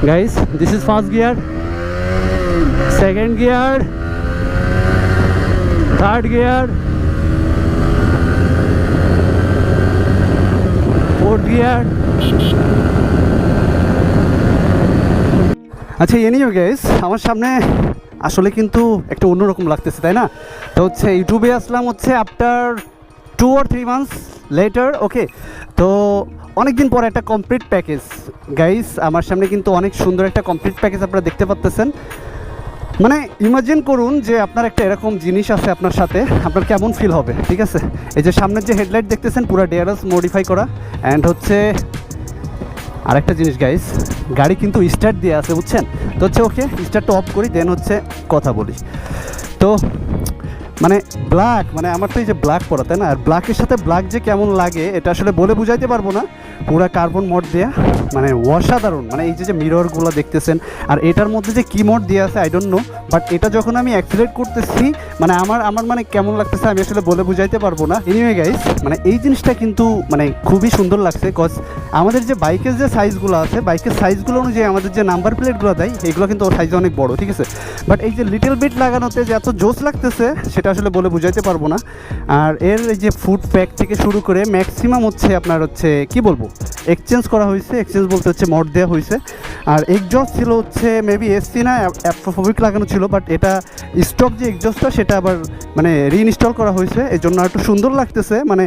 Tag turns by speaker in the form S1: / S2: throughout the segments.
S1: guys. This is first gear, second gear, third gear, fourth gear. আচ্ছা এনিও guys, আমার সামনে আসলে কিন্তু একটা অন্যরকম লাগতেছে, তাই না? তো হচ্ছে ইউটিউবে আসলাম হচ্ছে আফটার 2 or 3 months লেটার, ওকে। তো অনেক দিন পরে একটা কমপ্লিট প্যাকেজ গাইস, আমার সামনে কিন্তু অনেক সুন্দর একটা কমপ্লিট প্যাকেজ আপনারা দেখতে পাচ্ছেন। মানে ইমাজিন করুন যে আপনার একটা এরকম জিনিস আছে আপনার সাথে, আপনার কেমন ফিল হবে, ঠিক আছে? এই যে সামনের যে হেডলাইট দেখতেছেন পুরো ডিআরএস মডিফাই করা, অ্যান্ড হচ্ছে আরেকটা জিনিস গাইস, গাড়ি কিন্তু স্টার্ট দিয়ে আছে, বুঝছেন? তো হচ্ছে ওকে, স্টার্টটা অফ করি, দেন হচ্ছে কথা বলি। তো মানে ব্ল্যাক, মানে আমার তো এই যে ব্ল্যাক পরা, তাই না? আর ব্ল্যাকের সাথে ব্ল্যাক যে কেমন লাগে এটা আসলে বলে বুঝাইতে পারবো না। পুরা কার্বন মোড দেয়া, মানে অসাধারণ। মানে এই যে মিররগুলো দেখতেছেন, আর এটার মধ্যে যে কি মোড দেওয়া আছে আই ডোন্ট নো, বাট এটা যখন আমি অ্যাক্সিলেট করতেছি মানে আমার মানে কেমন লাগতেছে আমি আসলে বলে বুঝাইতে পারবো না। এনিওয়ে গাইস, মানে এই জিনিসটা কিন্তু মানে খুবই সুন্দর লাগছে, কজ আমাদের যে বাইকের যে সাইজগুলো আছে, বাইকের সাইজগুলো অনুযায়ী আমাদের যে নাম্বার প্লেটগুলো দেয় এগুলো কিন্তু ওর সাইজ অনেক বড়, ঠিক আছে? বাট এই যে লিটল বিট লাগানোতে যে এত জোস লাগতেছে সেটা আসলে বলে বুঝাইতে পারবো না। আর এর এই যে ফুড প্যাক থেকে শুরু করে ম্যাক্সিমাম হচ্ছে আপনার হচ্ছে কি বলবো, এক্সচেঞ্জ করা হয়েছে। এক্সচেঞ্জ বলতে হচ্ছে মড দেওয়া হয়েছে। আর এক্সজস্ট ছিল হচ্ছে মেবি এসসি না অ্যাফ্রোফোবিক লাগানো ছিল, বাট এটা স্টক যে এক্সজস্টটা সেটা আবার মানে রিইনস্টল করা হয়েছে, এই জন্য একটু সুন্দর লাগতেছে। মানে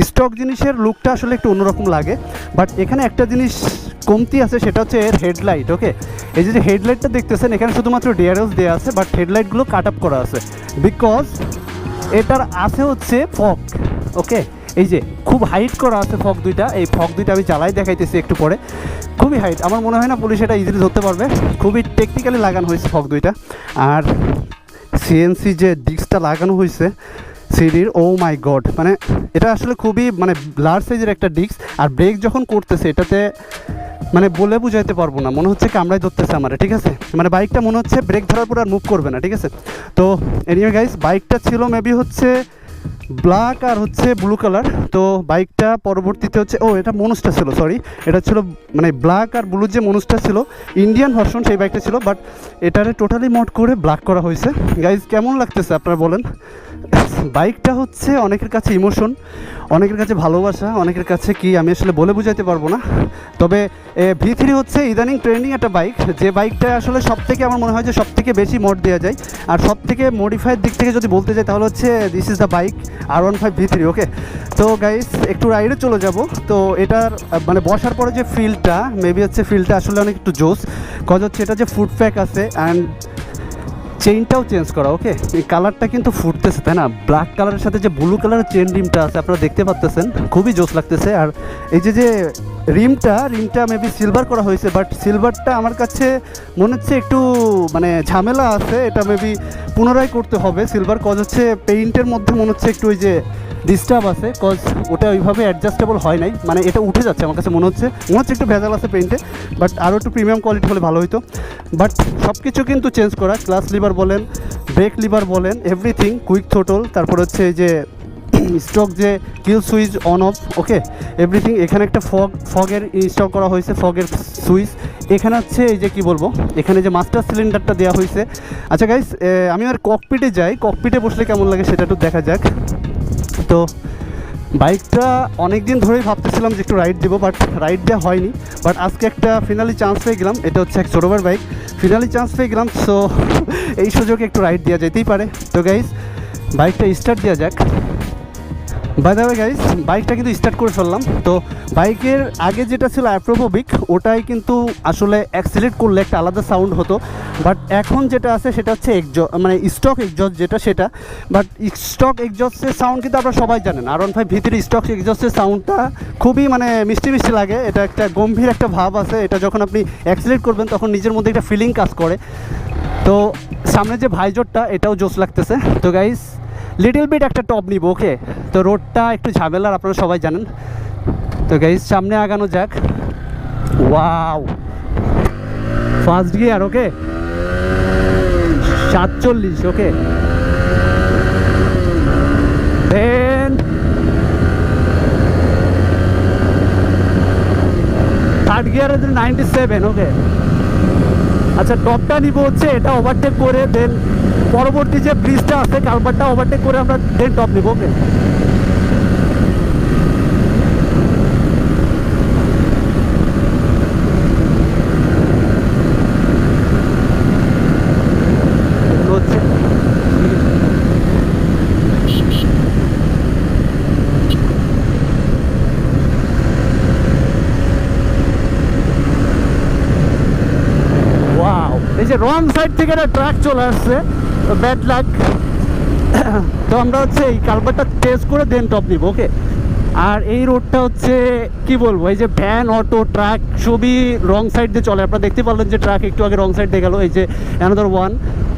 S1: স্টক জিনিসের লুকটা আসলে একটু অন্যরকম লাগে। বাট এখানে একটা জিনিস কমতি আছে, সেটা হচ্ছে এর হেডলাইট, ওকে। এই যে হেডলাইটটা দেখতেছেন এখানে শুধুমাত্র ডিআরএস দেওয়া আছে, বাট হেডলাইটগুলো কাট আপ করা আছে বিকজ এটার আছে হচ্ছে ফগ, ওকে। এই যে খুব হাইট করা আছে ফগ দুইটা, এই ফগ দুইটা আমি চালাই দেখাইতেছি একটু পরে। খুবই হাইট, আমার মনে হয় না পুলিশ এটা ইজিলি ধরতে পারবে। খুবই টেকনিক্যালি লাগানো হয়েছে ফগ দুইটা। আর সিএনসি যে ডিস্কটা লাগানো হয়েছে সিডির, ও মাই গড, মানে এটা আসলে খুবই মানে লার্জ সাইজের একটা ডিস্ক। আর ব্রেক যখন করতেছে এটাতে মানে বলে বুঝাইতে পারবো না, মনে হচ্ছে কামড়াই ধরতেছে আমার, ঠিক আছে? মানে বাইকটা মনে হচ্ছে ব্রেক ধরার পর আর মুভ করবে না, ঠিক আছে? তো এনিওয়ে গাইস, বাইকটা ছিল মেবি হচ্ছে ব্ল্যাক আর হচ্ছে ব্লু কালার। তো বাইকটা পরবর্তীতে হচ্ছে এটা মনুসটা ছিল, সরি, এটা ছিল মানে ব্ল্যাক আর ব্লু যে মনুসটা ছিল ইন্ডিয়ান ভার্সন, সেই বাইকটা ছিল। বাট এটারে টোটালি মড করে ব্ল্যাক করা হয়েছে। গাইজ কেমন লাগতেছে আপনারা বলেন? বাইকটা হচ্ছে অনেকের কাছে ইমোশন, অনেকের কাছে ভালোবাসা, অনেকের কাছে কি আমি আসলে বলে বুঝাইতে পারবো না। তবে V3 হচ্ছে ইদানিং ট্রেন্ডিং একটা বাইক, যে বাইকটা আসলে সব থেকে আমার মনে হয় যে সব থেকে বেশি মোড দেওয়া যায়। আর সব থেকে মডিফাইড দিক থেকে যদি বলতে যাই তাহলে হচ্ছে this is the bike R15 V3, ওকে। তো গাইস একটু রাইডে চলে যাব। তো এটার মানে বসার পরে যে ফিলটা মেবি হচ্ছে ফিলটা আসলে অনেক একটু জোস, কজ হচ্ছে এটা যে ফুড প্যাক আছে অ্যান্ড চেইনটাও চেঞ্জ করা, ওকে। এই কালারটা কিন্তু ফুটতেছে, তাই না? ব্ল্যাক কালারের সাথে যে ব্লু কালারের চেন রিমটা আছে আপনারা দেখতে পাচ্ছেন, খুবই জোস লাগতেছে। আর এই যে রিমটা মেবি সিলভার করা হয়েছে, বাট সিলভারটা আমার কাছে মনে হচ্ছে একটু মানে ঝামেলা আছে, এটা মেবি পুনরায় করতে হবে সিলভার, কজ হচ্ছে পেইন্টের মধ্যে মনে হচ্ছে একটু ওই যে ডিস্টার্ব আছে, কজ ওটা ওইভাবে অ্যাডজাস্টেবল হয় নাই, মানে এটা উঠে যাচ্ছে আমার কাছে মনে হচ্ছে একটু ভেজাল আছে পেইন্টে। বাট আরও একটু প্রিমিয়াম কোয়ালিটি হলে ভালো হতো। বাট সব কিছু কিন্তু চেঞ্জ করা, ক্লাস লিভার বলেন, ব্রেক লিভার বলেন, এভরিথিং, কুইক থ্রোটল, তারপর হচ্ছে যে স্টক যে কিল switch on of, okay, everything. এখানে একটা ফগের ইনস্টল করা হয়েছে, ফগের সুইচ। এখানে হচ্ছে এই যে কি বলবো, এখানে যে মাস্টার সিলিন্ডারটা দেওয়া হয়েছে। আচ্ছা গাইস, আমি আর ককপিটে যাই, ককপিটে বসলে কেমন লাগে সেটা একটু দেখা যাক। তো বাইকটা অনেক দিন ধরেই ভাবতেছিলাম যে একটু রাইড দেবো, বাট রাইড দেওয়া হয়নি। বাট আজকে একটা ফাইনালি চান্স পেয়ে গেলাম, এটা হচ্ছে এক ছোটোবার বাইক, ফাইনালি চান্স পেয়ে গেলাম। সো এই সুযোগে একটু রাইড দেওয়া যেতেই পারে। তো গাইস বাইকটা স্টার্ট দেওয়া যাক। বাই দ্য ওয়ে গাইস, বাইকটা কিন্তু স্টার্ট করে ফেললাম। তো বাইকের আগে যেটা ছিল অ্যাফ্রোফোবিক, ওটাই কিন্তু আসলে অ্যাক্সিলেট করলে একটা আলাদা সাউন্ড হতো। বাট এখন যেটা আছে সেটা হচ্ছে মানে স্টক এক্সজস্ট যেটা সেটা। বাট স্টক এক্সজস্টের সাউন্ড কিন্তু আপনারা সবাই জানেন, R15 V3 স্টক এক্সজস্টের সাউন্ডটা খুবই মানে মিষ্টি মিষ্টি লাগে, এটা একটা গম্ভীর একটা ভাব আছে। এটা যখন আপনি অ্যাক্সিলেট করবেন তখন নিজের মধ্যে একটা ফিলিং কাজ করে। তো সামনে যে ভাইজরটা এটাও জোস লাগতেছে। তো গাইস লিটল বিট একটা টপ নিব, ওকে। তো রোডটা একটু ঝামেলার, আপনারা সবাই জানেন। তো গাইস সামনে আগানো যাক। ওয়াও, ফার্স্ট গিয়ার, ওকে, 47, ওকে। দেন থার্ড গিয়ার 97, ওকে। আচ্ছা, টপটা নিব হচ্ছে এটা ওভারটেক করে, দেন পরবর্তী যে ব্রিজটা আছে কালভারটা ওভারটেক করে আমরা দেন টপ নিব। ওকে, হচ্ছে ওয়াও, এই যে রং সাইড থেকে একটা ট্রাক চলে আসছে, ব্যাড লাক। তো আমরা হচ্ছে এই কালভারটা টেস্ট করে দেন টপ নিব। ওকে, আর এই রোডটা হচ্ছে কি বলবো, এই যে ভ্যান অটো ট্রাক সবই রং সাইড দিয়ে চলে। আপনারা দেখতে পারলেন যে ট্রাক একটু আগে রং সাইড দিয়ে গেল, এই যে অ্যানাদার ওয়ান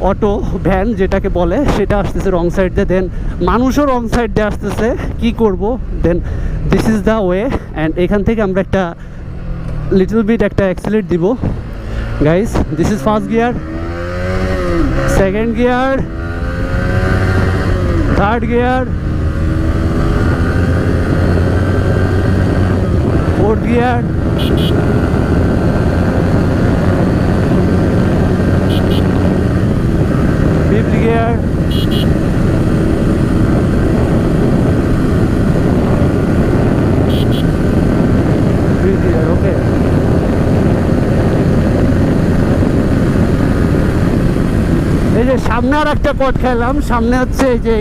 S1: অটো ভ্যান যেটাকে বলে সেটা আসতেছে রং সাইড দিয়ে, দেন মানুষও রং সাইড দিয়ে আসতেছে। কি করব, then this is the way. And এখান থেকে আমরা একটা লিটল বিট একটা অ্যাক্সিলেট দিব guys. This is first gear, second gear, third gear, fourth gear, fifth gear, fifth gear. Okay, এই যে সামনে আর একটা কট খেলাম। সামনে হচ্ছে এই যে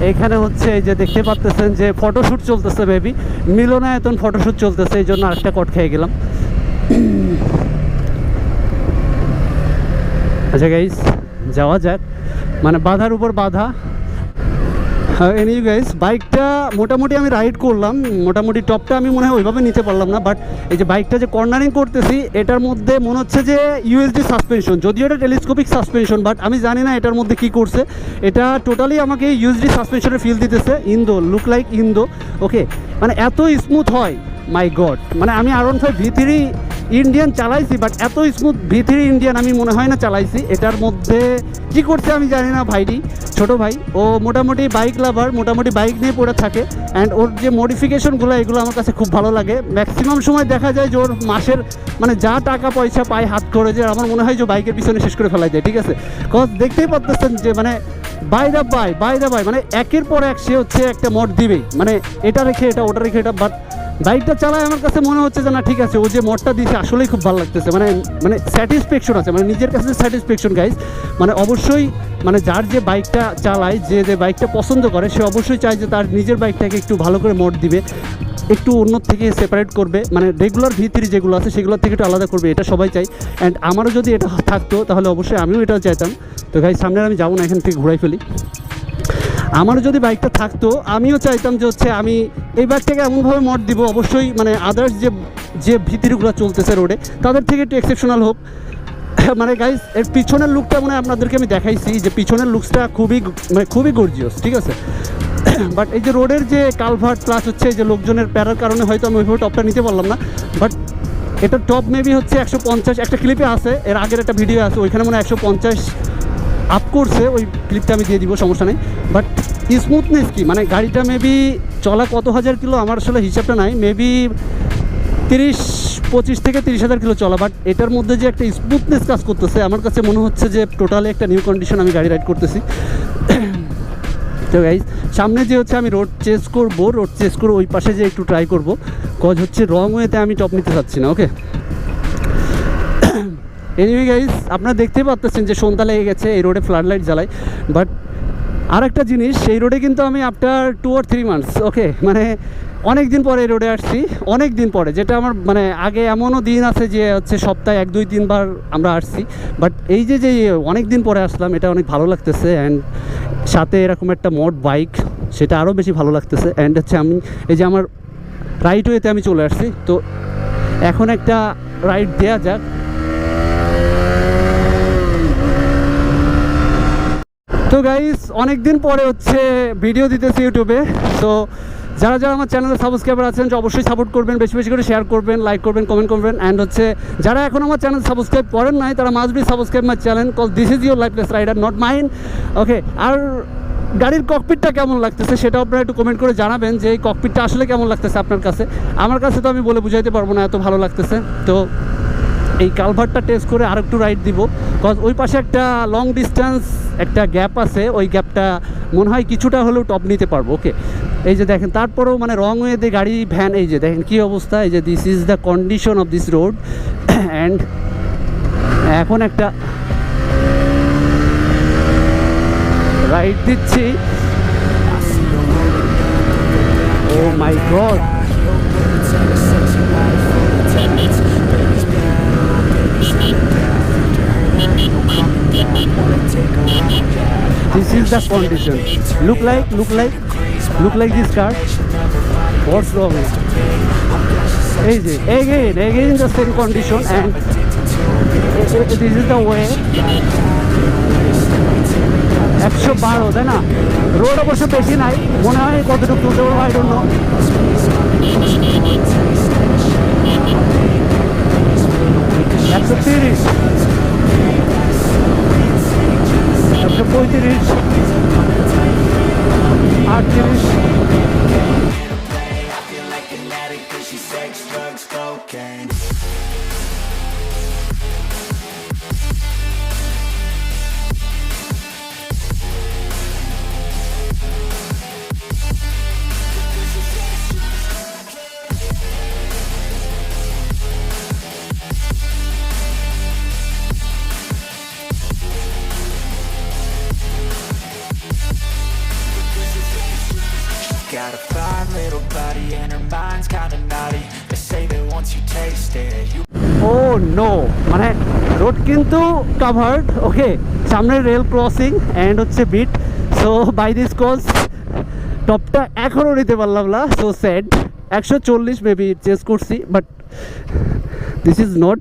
S1: এখানে হচ্ছে এই যে দেখতে পাচ্ছেন যে ফটোশ্যুট চলতেছে, মেবি মিলনায়তন ফটোশ্যুট চলতেছে, এই জন্য আরেকটা কট খেয়ে গেলাম। আচ্ছা গাইস, যাওয়া যাক, মানে বাধার উপর বাধা। এনিওয়ে গাইস, বাইকটা মোটামুটি আমি রাইড করলাম, মোটামুটি টপটা আমি মনে হয় ওইভাবে নিতে পারলাম না, বাট এই যে বাইকটা যে কর্নারিং করতেছি এটার মধ্যে মনে হচ্ছে যে ইউএসডি সাসপেনশন, যদিও এটা টেলিস্কোপিক সাসপেনশন, বাট আমি জানি না এটার মধ্যে কি করছে। এটা টোটালি আমাকে ইউএসডি সাসপেনশনের ফিল দিতেছে, ইন্দো লুক লাইক ইন্দো। ওকে, মানে এত স্মুথ হয়, মাই গড। মানে আমি R15 V3 ইন্ডিয়ান চালাইছি, বাট এত স্মুথ V3 ইন্ডিয়ান আমি মনে হয় না চালাইছি। এটার মধ্যে কি করছে আমি জানি না, ভাইটি ছোটো ভাই ও মোটামুটি বাইক লাভার, মোটামুটি বাইক নিয়ে পড়ে থাকে। অ্যান্ড ওর যে মডিফিকেশনগুলো এগুলো আমার কাছে খুব ভালো লাগে। ম্যাক্সিমাম সময় দেখা যায় যে ওর মাসের মানে যা টাকা পয়সা পায় হাত খরচে, আমার মনে হয় যে বাইকের পিছনে শেষ করে ফেলা যায়। ঠিক আছে, কজ দেখতেই পাচ্ছেন যে মানে বাই দ্য বাই মানে একের পর এক সে হচ্ছে একটা মড দিবেই, মানে এটা রেখে এটা, ওটা রেখে এটা। বাট বাইকটা চালায় আমার কাছে মনে হচ্ছে যে না ঠিক আছে, ও যে মডটা দিয়েছে আসলেই খুব ভালো লাগতেছে, মানে স্যাটিসফ্যাকশন আছে, মানে নিজের কাছে স্যাটিসফ্যাকশন গাইজ। মানে অবশ্যই মানে যার যে বাইকটা চালায়, যে বাইকটা পছন্দ করে, সে অবশ্যই চায় যে তার নিজের বাইকটাকে একটু ভালো করে মড দিবে, একটু অন্য থেকে সেপারেট করবে, মানে রেগুলার V3 যেগুলো আছে সেগুলোর থেকে একটু আলাদা করবে, এটা সবাই চাই। অ্যান্ড আমারও যদি এটা থাকতো তাহলে অবশ্যই আমিও এটাও চাইতাম। তো গাইজ সামনে আমি যাবো না, এখান থেকে ঘুরাই ফেলি। আমারও যদি বাইকটা থাকতো আমিও চাইতাম যে হচ্ছে আমি এই বাইকটাকে এমনভাবে মড দিব, অবশ্যই মানে আদার্স যে ভিতরিগুলো চলতেছে রোডে তাদের থেকে একটু এক্সেপশনাল হোক। মানে গাইস এর পিছনের লুকটা মানে আপনাদেরকে আমি দেখাইছি যে পিছনের লুকসটা খুবই গর্জিয়াস, ঠিক আছে। বাট এই যে রোডের যে কালভার্ট প্লাস হচ্ছে এই যে লোকজনের প্যারার কারণে হয়তো আমি ওইভাবে টপটা নিতে পারলাম না। বাট এটা টপ মেবি হচ্ছে 150, একটা ক্লিপে আছে, এর আগের একটা ভিডিও আছে ওইখানে মনে হয় 150 আপ করছে, ওই ক্লিপটা আমি দিয়ে দিব, সমস্যা নেই। বাট স্মুথনেস কি, মানে গাড়িটা মেবি চলা কত হাজার কিলো আমার আসলে হিসাবটা নাই, মেবি 25 থেকে 30,000 কিলো চলা। বাট এটার মধ্যে যে একটা স্মুথনেস কাজ করতেছে আমার কাছে মনে হচ্ছে যে টোটালি একটা নিউ কন্ডিশন আমি গাড়ি রাইড করতেছি। তো গাইজ সামনে যে হচ্ছে আমি রোড চেস করে ওই পাশে যে একটু ট্রাই করবো, কজ হচ্ছে রং ওয়েতে আমি টপ নিতে চাচ্ছি না। ওকে, এনিওয়ে গাইজ আপনারা দেখতেই পাচ্ছেন যে সন্ধ্যা লেগে গেছে, এই রোডে ফ্লাড লাইট জ্বালাই। বাট আর একটা জিনিস, সেই রোডে কিন্তু আমি আফটার 2 or 3 months, ওকে, মানে অনেক দিন পরে এই রোডে আসছি, অনেক দিন পরে, যেটা আমার মানে আগে এমনও দিন আছে যে হচ্ছে সপ্তাহে 1-2-3 বার আমরা আসছি। বাট এই যে অনেক দিন পরে আসলাম, এটা অনেক ভালো লাগতেছে। অ্যান্ড সাথে এরকম একটা মড বাইক, সেটা আরও বেশি ভালো লাগতেছে। অ্যান্ড হচ্ছে আমি এই যে আমার রাইড ওয়েতে আমি চলে আসছি, তো এখন একটা রাইড দেওয়া যাক। তো গাইস অনেক দিন পরে হচ্ছে ভিডিও দিতেছি ইউটিউবে। তো যারা আমার চ্যানেলে সাবস্ক্রাইবার আছেন অবশ্যই সাপোর্ট করবেন, বেশি বেশি করে শেয়ার করবেন, লাইক করবেন, কমেন্ট করবেন। অ্যান্ড হচ্ছে যারা এখন আমার চ্যানেল সাবস্ক্রাইব করেন নাই তারা must be subscribe my channel, cause this is your lifeless rider, not mine. Okay, আর গাড়ির ককপিটটা কেমন লাগতেছে সেটা আপনারা একটু কমেন্ট করে জানাবেন যে এই ককপিটটা আসলে কেমন লাগতেছে আপনার কাছে। আমার কাছে তো আমি বলে বুঝাইতে পারবো না, এত ভালো লাগতেছে। তো এই কালভারটা টেস্ট করে আর একটু রাইড দিব, কজ ওই পাশে একটা লং ডিস্টেন্স একটা গ্যাপ আছে, ওই গ্যাপটা মনে হয় কিছুটা হলেও টপ নিতে পারবো। ওকে, এই যে দেখেন, তারপরেও মানে রং ওয়েতে গাড়ি ভ্যান, এই যে দেখেন কী অবস্থা, এই যে this is the condition of this road. And এখন একটা রাইড দিচ্ছি। ও মাই god, this is the condition. Look like this car. What's wrong? Again the same condition, and this is the way. 112, তাই না? রোড অবশ্য বেশি নাই, মনে হয় কতটুকু তুলতে পারবো, I don't know. 130, 135, 38।
S2: Got a fine little body and her mind's kinda naughty. They say that once you taste it, you
S1: oh no, মানে রোড কিন্তু কাভার্ড। ওকে, সামনে রেল ক্রসিং অ্যান্ড হচ্ছে beat. So by this cause টপটা এখনও নিতে পারলাম না, so sad. 140 maybe chase করছি, but this is not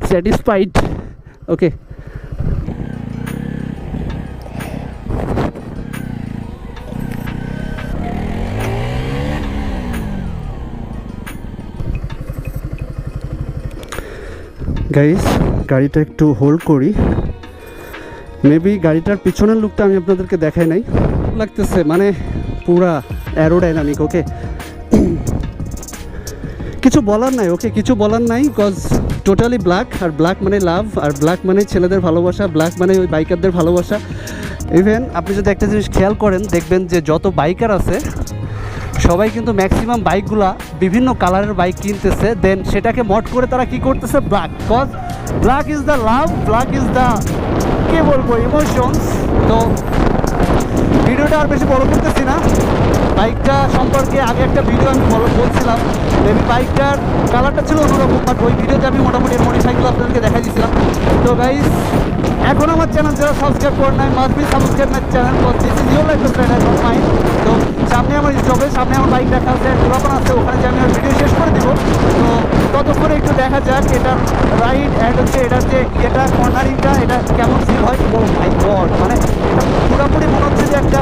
S1: satisfied. Okay, guys গাড়িটা একটু হোল্ড করি, মেবি গাড়িটার পিছনের লুকটা আমি আপনাদেরকে দেখাই নাই, লাগতেছে মানে পুরা অ্যারোডাইনামিক। ওকে, কিছু বলার নাই। ওকে, কিছু বলার নাই, কজ টোটালি ব্ল্যাক, আর ব্ল্যাক মানে লাভ, আর ব্ল্যাক মানে ছেলেদের ভালোবাসা, ব্ল্যাক মানে ওই বাইকারদের ভালোবাসা। ইভেন আপনি যদি একটা জিনিস খেয়াল করেন, দেখবেন যে যত বাইকার আছে সবাই কিন্তু ম্যাক্সিমাম বাইকগুলা বিভিন্ন কালারের বাইক কিনতেছে, দেন সেটাকে মড করে তারা কি করতেছে, black. Cause black is the love, black is the, কে বলবো, ইমোশনস। তো ভিডিওটা আর বেশি বড় করতেছি না, বাইকটা সম্পর্কে আগে একটা ভিডিও আমি বলছিলাম, মেবি বাইকটার কালারটা ছিল অন্যরকম, বাট ওই ভিডিওতে আমি মোটামুটি মডিফাইগুলো আপনাদেরকে দেখা দিয়েছিলাম। তো গাইস, এখন আমার চ্যানেল যারা সাবস্ক্রাইব করেন নাই, must be subscribe my channel, cause this is your life friend of mind. তো সামনে আমার স্টপে, সামনে আমার বাইক দেখা আছে, দোকান আছে, ওখানে যে আমি আমার ভিডিও শেষ করে দিব। তো ততক্ষণে একটু দেখা যাক এটার রাইড অ্যান্ড হচ্ছে এটার যে এটা কর্নারিংটা, এটা কেমন ফিল হয়। ও মাই গড, মানে এটা পুরোপুরি মনে হচ্ছে যে একটা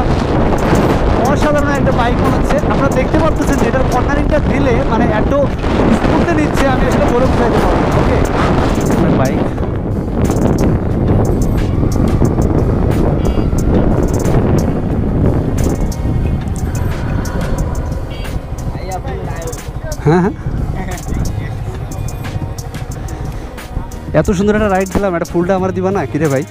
S1: অসাধারণ একটা বাইক মনে হচ্ছে। আপনারা দেখতে পাচ্ছেন যে এটার কর্নারিংটা দিলে মানে এত স্মুথে নিচ্ছে, আমি আসলে বলে বুঝাইতে পারবো। ওকে, বাইক হ্যাঁ, এত সুন্দর একটা রাইড দিলাম, একটা ফুলটা আমার দিবা না কিরে ভাই?